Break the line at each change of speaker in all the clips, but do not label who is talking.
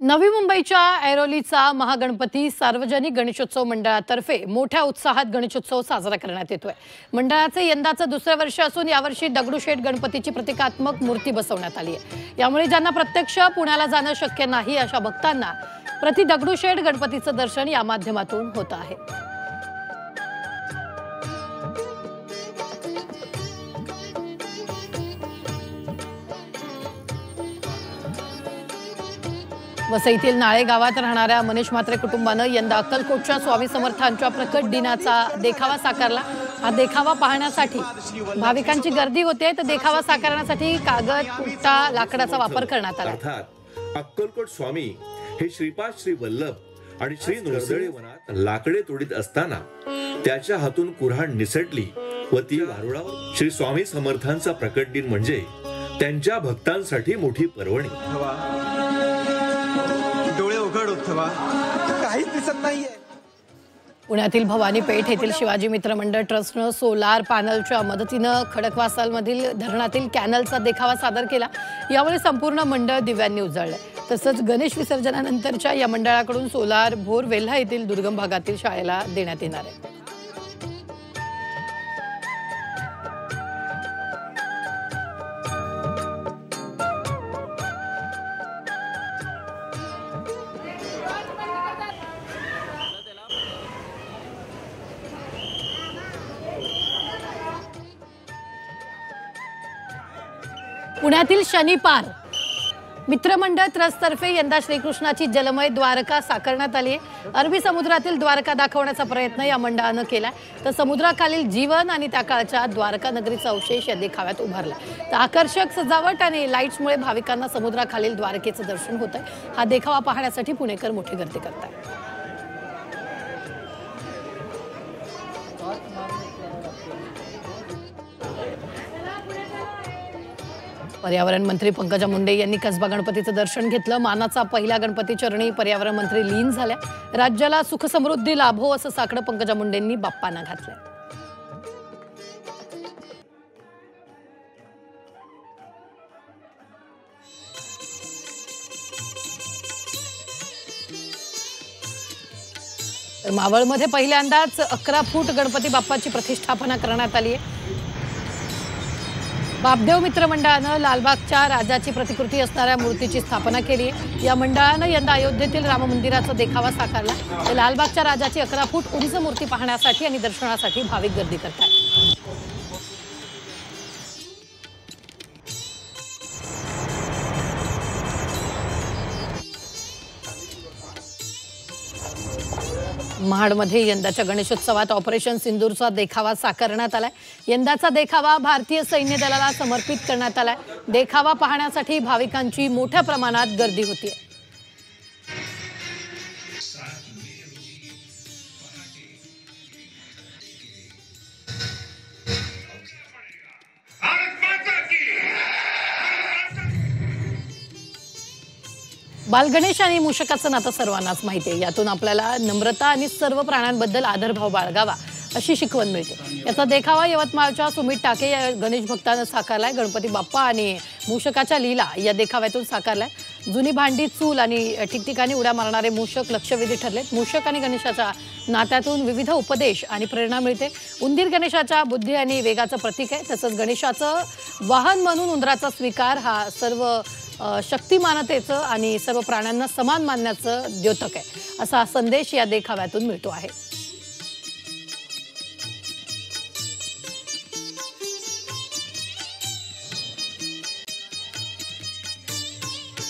नवी मुंबईच्या ऐरोलीचा महागणपती सार्वजनिक गणेशोत्सव मंडळातर्फे मोठ्या उत्साहात गणेशोत्सव साजरा करण्यात येतोय। मंडळाचे यंदाचं दुसरे वर्ष असून यावर्षी दगडूशेठ गणपतीची प्रतिकात्मक मूर्ती बसवण्यात आली आहे। यामुळे ज्यांना प्रत्यक्ष पुण्याला जाणं शक्य नाही अशा भक्तांना प्रति दगडूशेठ गणपतीचं दर्शन या माध्यमातून होत आहे। वसईतील नाळे गावात राहणाऱ्या मनीष म्हात्रे कुटुंबानं यंदा अक्कलकोटच्या स्वामी समर्थांच्या प्रकट दिनाचा देखावा साकारला। हा देखावा पाहण्यासाठी भाविकांची गर्दी होते, तर देखावा साकारण्यासाठी कागद, पुट्टा, लाकडाचा वापर करण्यात आला।
अर्थात अक्कलकोट स्वामी हे श्रीपाद श्री वल्लभ आणि श्री नरसळे वनात लाकडे तोडीत असताना त्याच्या हातून कुऱ्हाड निसटली व ती वारुळावर। श्री स्वामी समर्थांचा प्रकट दिन म्हणजे त्यांच्या भक्तांसाठी मोठी पर्वणी।
काहीच दिसत नाहीये।
पुण्यातील भवानी पेठ येथील शिवाजी मित्र मंडळ ट्रस्टनं सोलार पॅनलच्या मदतीनं खडकवासलमधील धरणातील कॅनलचा देखावा सादर केला। यामुळे संपूर्ण मंडळ दिव्यांनी उजळले। तसंच गणेश विसर्जनानंतरच्या या मंडळाकडून सोलार भोर वेल्हा येथील दुर्गम भागातील शाळेला देण्यात येणार आहे। पुण्यातील शनिपार मित्रमंडळ ट्रस्टतर्फे यंदा श्रीकृष्णाची जलमय द्वारका साकारण्यात आली आहे। अरबी समुद्रातील द्वारका दाखवण्याचा प्रयत्न या मंडळानं केला, तर समुद्राखालील जीवन आणि त्या काळच्या द्वारका नगरीचा अवशेष या देखाव्यात उभारला। तर आकर्षक सजावट आणि लाईट्समुळे भाविकांना समुद्राखालील द्वारकेचं दर्शन होतंय। हा देखावा पाहण्यासाठी पुणेकर मोठी गर्दी करतात। पर्यावरण मंत्री पंकजा मुंडे यांनी कसबा गणपतीचं दर्शन घेतलं। मानाचा पहिला गणपती चरणी पर्यावरण मंत्री लीन झाल्या। राज्याला सुख समृद्धी लाभो असं साकडं पंकजा मुंडेंनी बाप्पांना घातलं। तर मावळमध्ये पहिल्यांदाच 11 फूट गणपती बाप्पाची प्रतिष्ठापना करण्यात आली आहे। बापदेव मित्र मंडळानं लालबागच्या राजाची प्रतिकृती असणाऱ्या मूर्तीची स्थापना केली आहे। या मंडळानं यंदा अयोध्येतील राम मंदिराचा देखावा साकारला। तर लालबागच्या राजाची 11 फूट उंच मूर्ती पाहण्यासाठी आणि दर्शनासाठी भाविक गर्दी करतात। महाडमध्ये यंदाच्या गणेशोत्सवात ऑपरेशन सिंदूरचा देखावा साकारण्यात आलाय। यंदाचा देखावा भारतीय सैन्य दलाला समर्पित करण्यात आलाय। देखावा पाहण्यासाठी भाविकांची मोठ्या प्रमाणात गर्दी होतीये। बालगणेश आणि मूषकाचं नातं सर्वांनाच माहिती आहे। यातून आपल्याला नम्रता आणि सर्व प्राण्यांबद्दल आदरभाव बाळगावा अशी शिकवण मिळते। याचा देखावा यवतमाळच्या सुमित टाके या गणेश भक्तानं साकारलाय। गणपती बाप्पा आणि मूषकाच्या लीला या देखाव्यातून साकारलाय। जुनी भांडी चूल आणि ठिकठिकाणी उड्या मारणारे मूषक लक्षवेधी ठरलेत। मूषक आणि गणेशाच्या नात्यातून विविध उपदेश आणि प्रेरणा मिळते। उंदीर गणेशाच्या बुद्धी आणि वेगाचं प्रतीक आहे। तसंच गणेशाचं वाहन म्हणून उंदराचा स्वीकार हा सर्व शक्तिमानतेचं आणि सर्व प्राण्यांना समान मानण्याचं द्योतक आहे, असा संदेश या देखाव्यातून मिळतो आहे।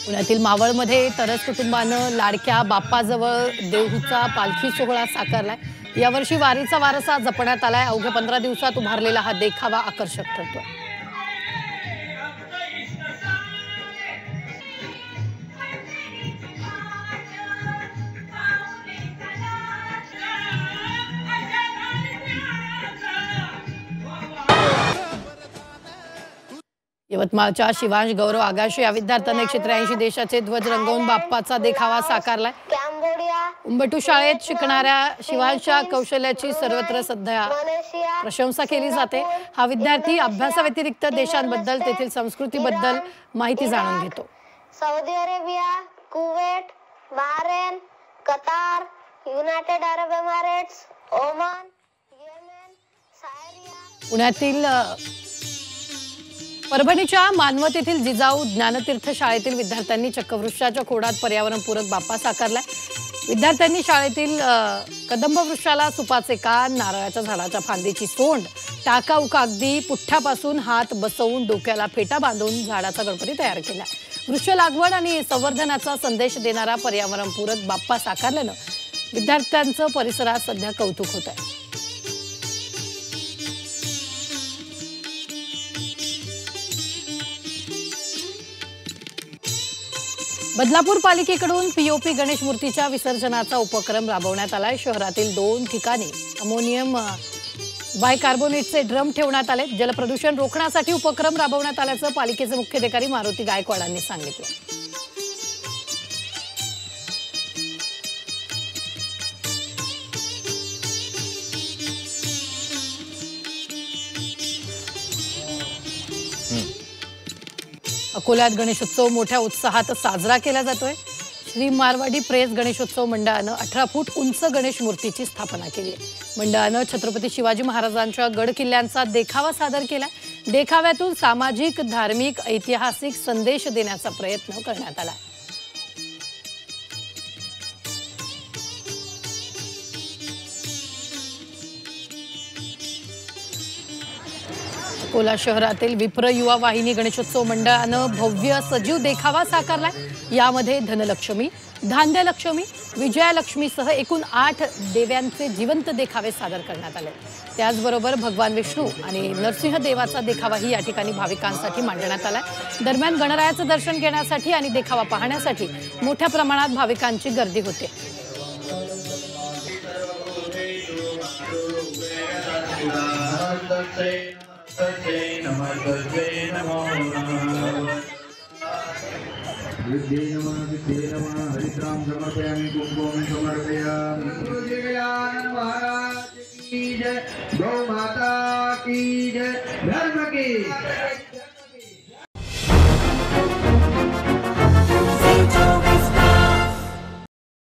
पुण्यातील मावळमध्ये तरस कुटुंबानं लाडक्या बाप्पाजवळ देहूचा पालखी सोहळा साकारलाय। यावर्षी वारीचा वारसा जपण्यात आलाय। अवघ्या 15 दिवसात उभारलेला हा देखावा आकर्षक ठरतोय। यवतमाळच्या शिवांश गौरव आगाशे या विद्यार्थ्याने 183 देशाचे ध्वज रंगवून बाप्पाचा देखावा साकारलाय। उंबटू शाळेत शिकणाऱ्या शिवांशच्या कौशल्याची सर्वत्र सध्या प्रशंसा केली जाते। हा विद्यार्थी अभ्यासाव्यतिरिक्त देशांबद्दल तेथील संस्कृतीबद्दल माहिती जाणून घेतो।
Saudi Arabia, Kuwait,
Bahrain, Qatar, United Arab Emirates, Oman, Yemen, Syria.
पुण्यातील परभणीच्या मानवत येथील जिजाऊ ज्ञानतीर्थ शाळेतील विद्यार्थ्यांनी चक्कवृक्षाच्या खोडात पर्यावरणपूरक बाप्पा साकारलाय. विद्यार्थ्यांनी शाळेतील कदंब वृक्षाला सुपाचे कान, नारळाच्या झाडाच्या फांदीची सोंड, टाका उका अगदी पुठ्ठ्यापासून हात बसवून डोक्याला फेटा बांधून झाडाचा गणपती तयार केला. वृक्ष लागवड आणि संवर्धनाचा संदेश देणारा पर्यावरणपूरक बाप्पा साकारल्यानं विद्यार्थ्यांचं परिसरात सध्या कौतुक होत आहे. बदलापूर पालिकेकडून पीओपी गणेश मूर्तीच्या विसर्जनाचा उपक्रम राबवण्यात आलाय. शहरातील 2 ठिकाणी अमोनियम बायकार्बोनेटचे ड्रम ठेवण्यात आले. जलप्रदूषण रोखण्यासाठी उपक्रम राबवण्यात आल्याचं पालिकेचे मुख्याधिकारी मारुती गायकवाडांनी सांगितलं. अकोल्यात गणेशोत्सव मोठ्या उत्साहात साजरा केला जातोय. श्री मारवाडी प्रेस गणेशोत्सव मंडळानं 18 फूट उंच गणेश मूर्तीची स्थापना केली आहे. मंडळानं छत्रपती शिवाजी महाराजांच्या गड किल्ल्यांचा देखावा सादर केला. देखाव्यातून सामाजिक, धार्मिक, ऐतिहासिक संदेश देण्याचा प्रयत्न करण्यात आला. अकोला शहरातील विप्र युवा वाहिनी गणेशोत्सव मंडळानं भव्य सजीव देखावा साकारलाय. यामध्ये धनलक्ष्मी, धान्यलक्ष्मी, विजयालक्ष्मीसह एकूण 8 देव्यांचे जिवंत देखावे सादर करण्यात आले. त्याचबरोबर भगवान विष्णू आणि नरसिंह देवाचा देखावाही या ठिकाणी भाविकांसाठी मांडण्यात आला. दरम्यान गणरायाचं दर्शन घेण्यासाठी आणि देखावा पाहण्यासाठी मोठ्या प्रमाणात भाविकांची गर्दी होते.
हरिद्राम समर्पयामि कुंकुम समर्पयामि. महाराज की जय, गौ माता की जय, धर्म की